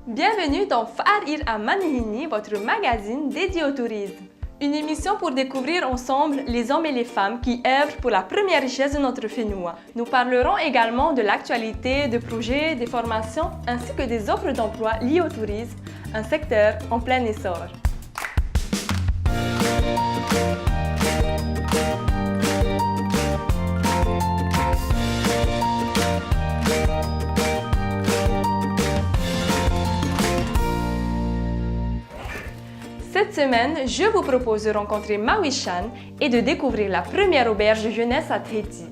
Bienvenue dans Fa'arir Amanihini, votre magazine dédié au tourisme. Une émission pour découvrir ensemble les hommes et les femmes qui œuvrent pour la première richesse de notre Fénois. Nous parlerons également de l'actualité, de projets, des formations, ainsi que des offres d'emploi liées au tourisme, un secteur en plein essor. Cette semaine, je vous propose de rencontrer Maui Chan et de découvrir la première auberge de jeunesse à Tahiti.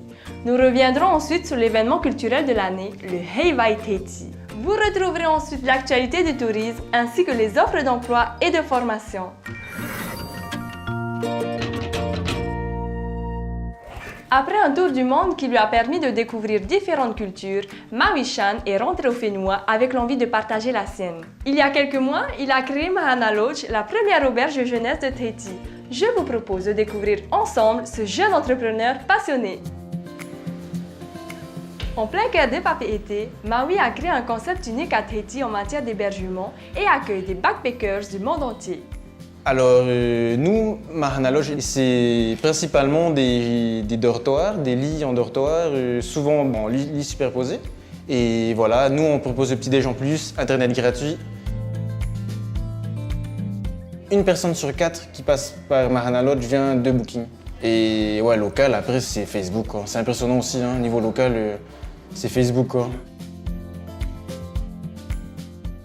Nous reviendrons ensuite sur l'événement culturel de l'année, le Heiwai Tahiti. Vous retrouverez ensuite l'actualité du tourisme ainsi que les offres d'emploi et de formation. Après un tour du monde qui lui a permis de découvrir différentes cultures, Maui Chan est rentré au Fénois avec l'envie de partager la sienne. Il y a quelques mois, il a créé Mahana Lodge, la première auberge de jeunesse de Tahiti. Je vous propose de découvrir ensemble ce jeune entrepreneur passionné. En plein cœur des Papeete, Maui a créé un concept unique à Tahiti en matière d'hébergement et accueille des backpackers du monde entier. Alors, nous, Mahana Lodge, c'est principalement des dortoirs, des lits en dortoir, souvent lits superposés. Et voilà, nous, on propose le petit-déj en plus, internet gratuit. Une personne sur 4 qui passe par Mahana Lodge vient de Booking. Et ouais, local, après, c'est Facebook, quoi. C'est impressionnant aussi, hein, niveau local, c'est Facebook, quoi.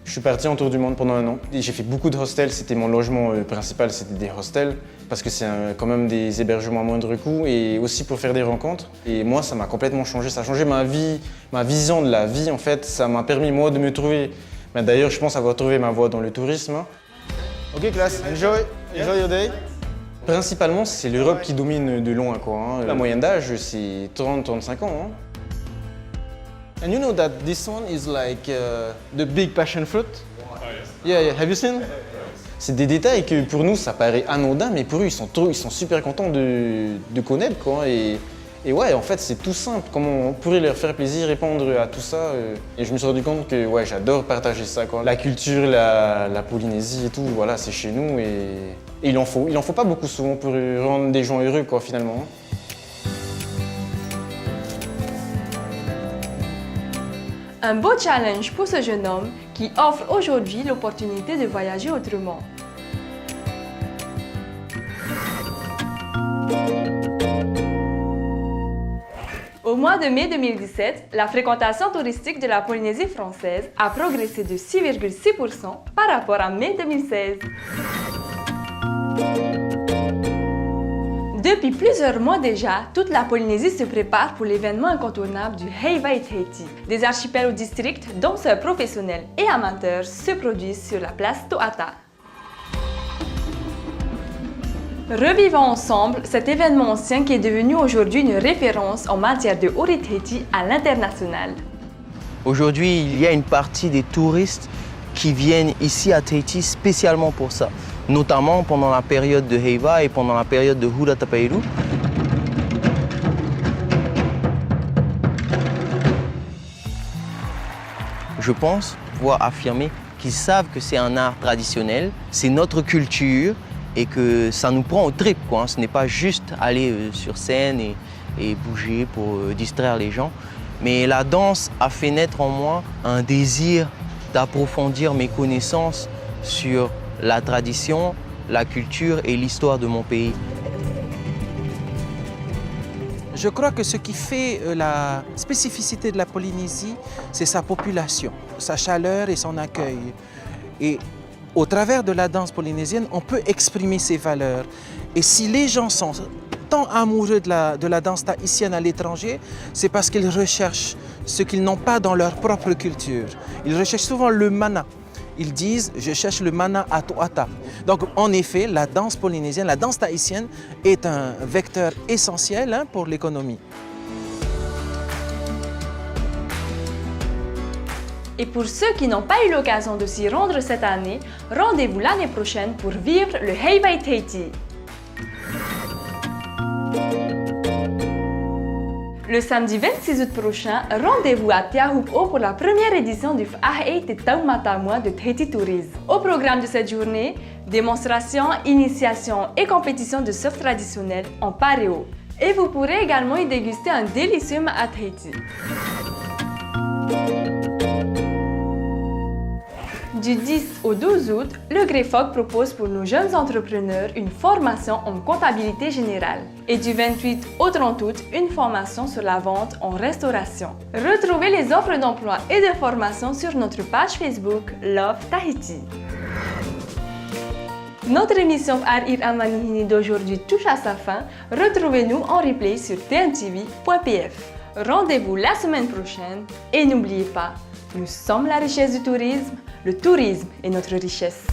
Je suis parti en tour du monde pendant 1 an. J'ai fait beaucoup de hostels, c'était mon logement principal, c'était des hostels, parce que c'est quand même des hébergements à moindre coût et aussi pour faire des rencontres. Et moi, ça m'a complètement changé, ça a changé ma vie, ma vision de la vie en fait. Ça m'a permis moi de me trouver, d'ailleurs je pense avoir trouvé ma voie dans le tourisme. Ok classe, enjoy your day. Principalement, c'est l'Europe qui domine de loin, quoi, hein. La moyenne d'âge, c'est 30-35 ans. Hein. And you know that this one is like the big passion fruit? Oh, yes. Yeah. Have you seen? C'est des détails que pour nous ça paraît anodin, mais pour eux ils sont super contents de connaître, quoi. Et ouais, en fait c'est tout simple. Comment on pourrait leur faire plaisir, répondre à tout ça. Et je me suis rendu compte que ouais, j'adore partager ça, quoi. La culture, la Polynésie et tout, voilà, c'est chez nous et il en faut pas beaucoup souvent pour rendre des gens heureux, quoi, finalement. Un beau challenge pour ce jeune homme qui offre aujourd'hui l'opportunité de voyager autrement. Au mois de mai 2017, la fréquentation touristique de la Polynésie française a progressé de 6,6% par rapport à mai 2016. Depuis plusieurs mois déjà, toute la Polynésie se prépare pour l'événement incontournable du Heiwai Tahiti. Des archipels au district, danseurs professionnels et amateurs se produisent sur la place To'ata. Revivons ensemble cet événement ancien qui est devenu aujourd'hui une référence en matière de Ori Tahiti à l'international. Aujourd'hui, il y a une partie des touristes qui viennent ici à Tahiti spécialement pour ça, notamment pendant la période de Heiwai et pendant la période de Hura Tapairu. Je pense pouvoir affirmer qu'ils savent que c'est un art traditionnel, c'est notre culture et que ça nous prend au trip, quoi. Ce n'est pas juste aller sur scène et bouger pour distraire les gens, mais la danse a fait naître en moi un désir d'approfondir mes connaissances sur la tradition, la culture et l'histoire de mon pays. Je crois que ce qui fait la spécificité de la Polynésie, c'est sa population, sa chaleur et son accueil. Et au travers de la danse polynésienne, on peut exprimer ces valeurs. Et si les gens sont tant amoureux de la danse tahitienne à l'étranger, c'est parce qu'ils recherchent ce qu'ils n'ont pas dans leur propre culture. Ils recherchent souvent le mana. Ils disent « je cherche le mana à To'ata ». Donc en effet, la danse polynésienne, la danse tahitienne est un vecteur essentiel pour l'économie. Et pour ceux qui n'ont pas eu l'occasion de s'y rendre cette année, rendez-vous l'année prochaine pour vivre le Heiwai Tahiti. Le samedi 26 août prochain, rendez-vous à Tiahupo pour la première édition du F'ah'e Te Taumatamua de Tahiti Tourisme. Au programme de cette journée, démonstrations, initiations et compétitions de surf traditionnel en paréo. Et vous pourrez également y déguster un délicieux mât à Tahiti. Du 10 au 12 août, le GREFOC propose pour nos jeunes entrepreneurs une formation en comptabilité générale. Et du 28 au 30 août, une formation sur la vente en restauration. Retrouvez les offres d'emploi et de formation sur notre page Facebook Love Tahiti. Notre émission F'Arir Amanihini d'aujourd'hui touche à sa fin. Retrouvez-nous en replay sur tntv.pf. Rendez-vous la semaine prochaine et n'oubliez pas, nous sommes la richesse du tourisme. Le tourisme est notre richesse.